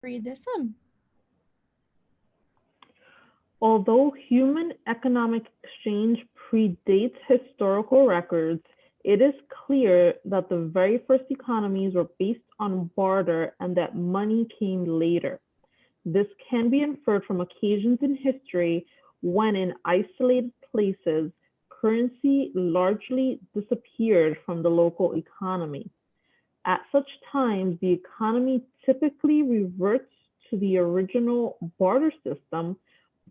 Read this one. Although human economic exchange predates historical records, it is clear that the very first economies were based on barter and that money came later. This can be inferred from occasions in history when in isolated places, currency largely disappeared from the local economy. At such times, the economy typically reverts to the original barter system,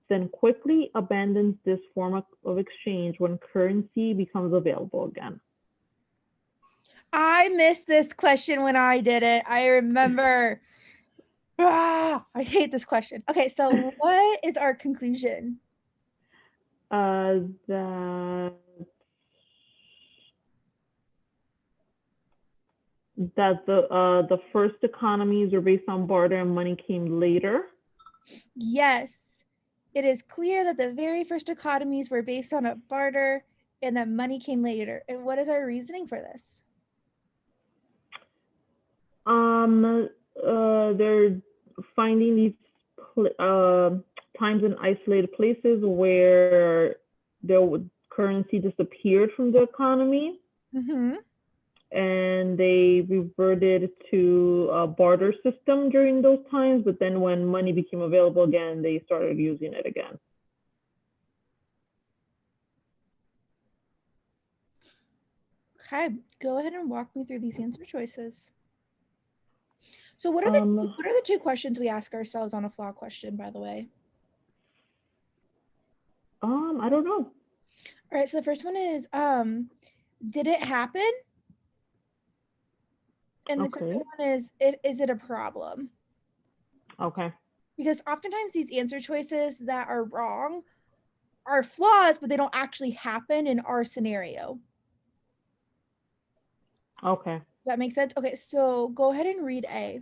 then quickly abandons this form of exchange when currency becomes available again. I missed this question when I did it. I remember. I hate this question. Okay, so what is our conclusion? That the first economies were based on barter and money came later. Yes, it is clear that the very first economies were based on a barter and that money came later. And what is our reasoning for this? They're finding these times in isolated places where currency disappeared from the economy. Mm-hmm. And they reverted to a barter system during those times, but then when money became available again, they started using it again. Okay, go ahead and walk me through these answer choices. So what are the two questions we ask ourselves on a flaw question, by the way? I don't know. All right, so the first one is, did it happen? And the second one is it a problem? Okay. Because oftentimes these answer choices that are wrong are flaws, but they don't actually happen in our scenario. Okay. Does that make sense? Okay, so go ahead and read A.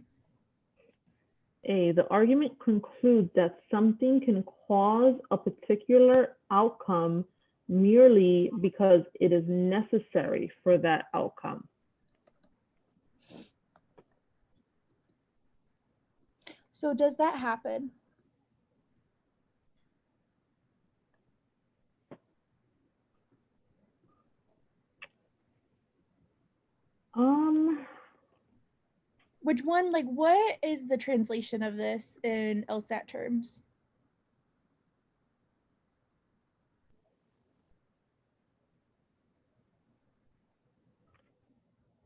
The argument concludes that something can cause a particular outcome merely because it is necessary for that outcome. So does that happen? Which one, like, what is the translation of this in LSAT terms?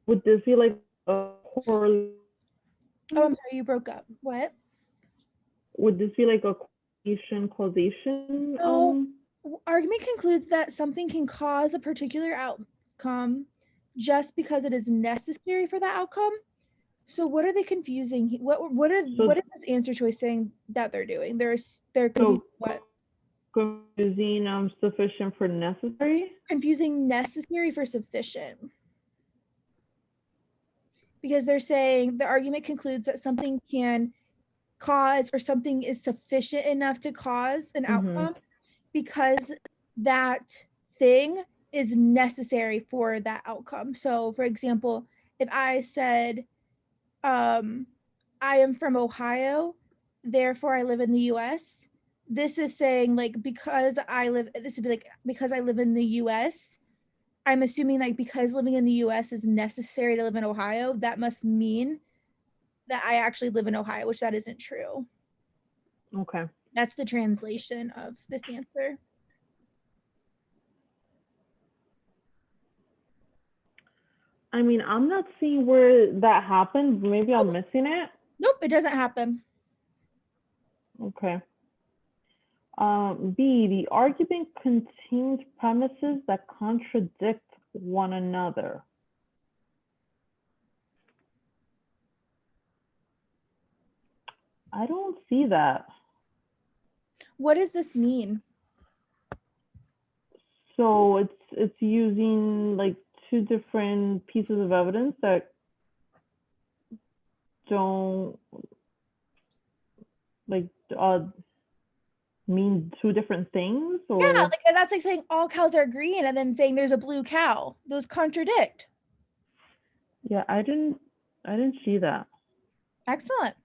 Would this be like a correlation? Oh, I'm sorry, you broke up. What? Would this be like a causation? No. Argument concludes that something can cause a particular outcome just because it is necessary for that outcome. So what are they confusing? What is this answer choice saying that they're doing? They're confusing what? Confusing sufficient for necessary? Confusing necessary for sufficient. Because they're saying the argument concludes that something can cause or something is sufficient enough to cause an outcome because that thing is necessary for that outcome. So for example, if I said, I am from Ohio, therefore I live in the US, this is saying like, this would be like, because I live in the US, I'm assuming like because living in the US is necessary to live in Ohio, that must mean that I actually live in Ohio, which that isn't true. Okay. That's the translation of this answer. I mean, I'm not seeing where that happened. Maybe I'm missing it. Nope, it doesn't happen. Okay. B, the argument contains premises that contradict one another. I don't see that. What does this mean? So it's using like two different pieces of evidence that don't like mean two different things, or yeah, like that's like saying all cows are green and then saying there's a blue cow. Those contradict. Yeah, I didn't see that. Excellent.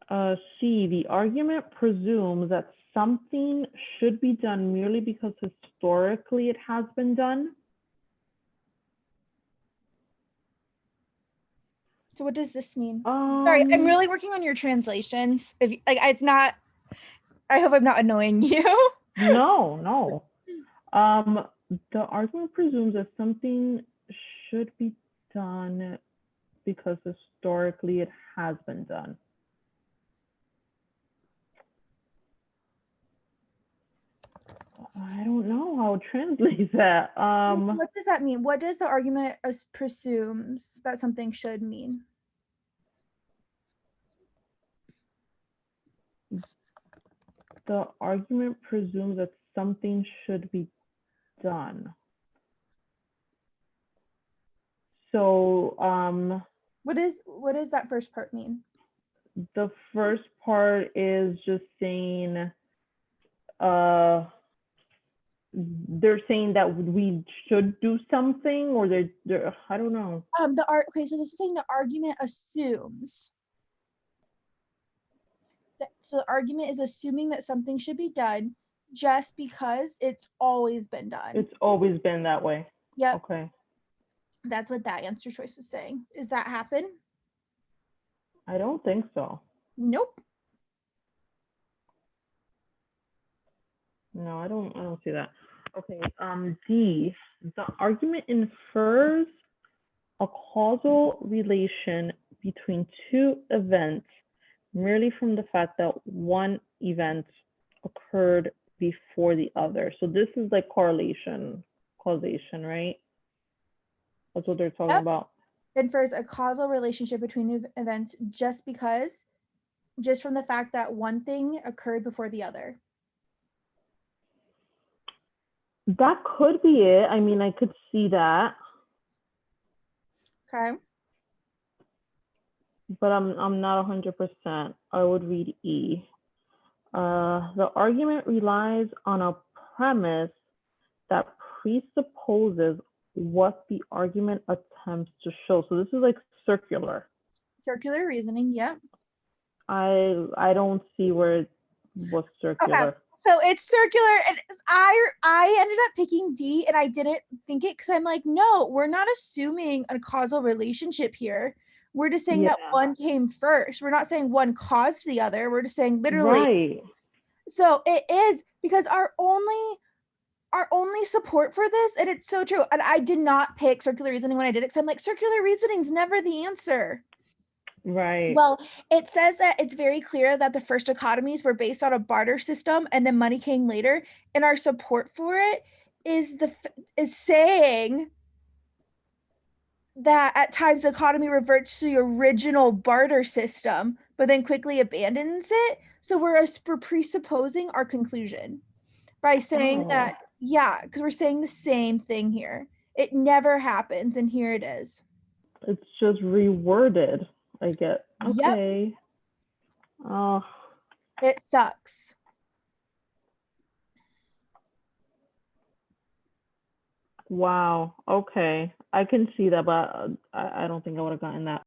C, the argument presumes that something should be done merely because historically it has been done. So what does this mean? Sorry, I'm really working on your translations. If like it's not, I hope I'm not annoying you. No. The argument presumes that something should be done because historically it has been done. I don't know how to translate that. What does that mean? What does the argument presumes that something should mean? The argument presumes that something should be done. So what does that first part mean? The first part is just saying they're saying that we should do something, or they're I don't know. Okay, so this is saying the argument assumes. So the argument is assuming that something should be done just because it's always been done. It's always been that way. Yep. Okay. That's what that answer choice is saying. Does that happen? I don't think so. Nope. No, I don't see that. Okay. D, the argument infers a causal relation between two events merely from the fact that one event occurred before the other. So this is like causation, right? That's what they're talking about. Infers a causal relationship between events just from the fact that one thing occurred before the other. That could be it. I mean, I could see that. Okay. But I'm not 100%. I would read E. The argument relies on a premise that presupposes what the argument attempts to show. So this is like circular. Circular reasoning, yep. I don't see where it was circular. Okay. So it's circular, and I ended up picking D, and I didn't think it because I'm like, no, we're not assuming a causal relationship here. We're just saying that one came first. We're not saying one caused the other. We're just saying literally. Right. So it is, because our only support for this, and it's so true, and I did not pick circular reasoning when I did it because I'm like, circular reasoning's never the answer. Right. Well, it says that it's very clear that the first economies were based on a barter system and then money came later, and our support for it is saying that at times the economy reverts to the original barter system but then quickly abandons it. So we're presupposing our conclusion by saying that, because we're saying the same thing here. It never happens, and here it is. It's just reworded, I get. Okay. Yep. Oh. It sucks. Wow. Okay. I can see that, but I don't think I would have gotten that.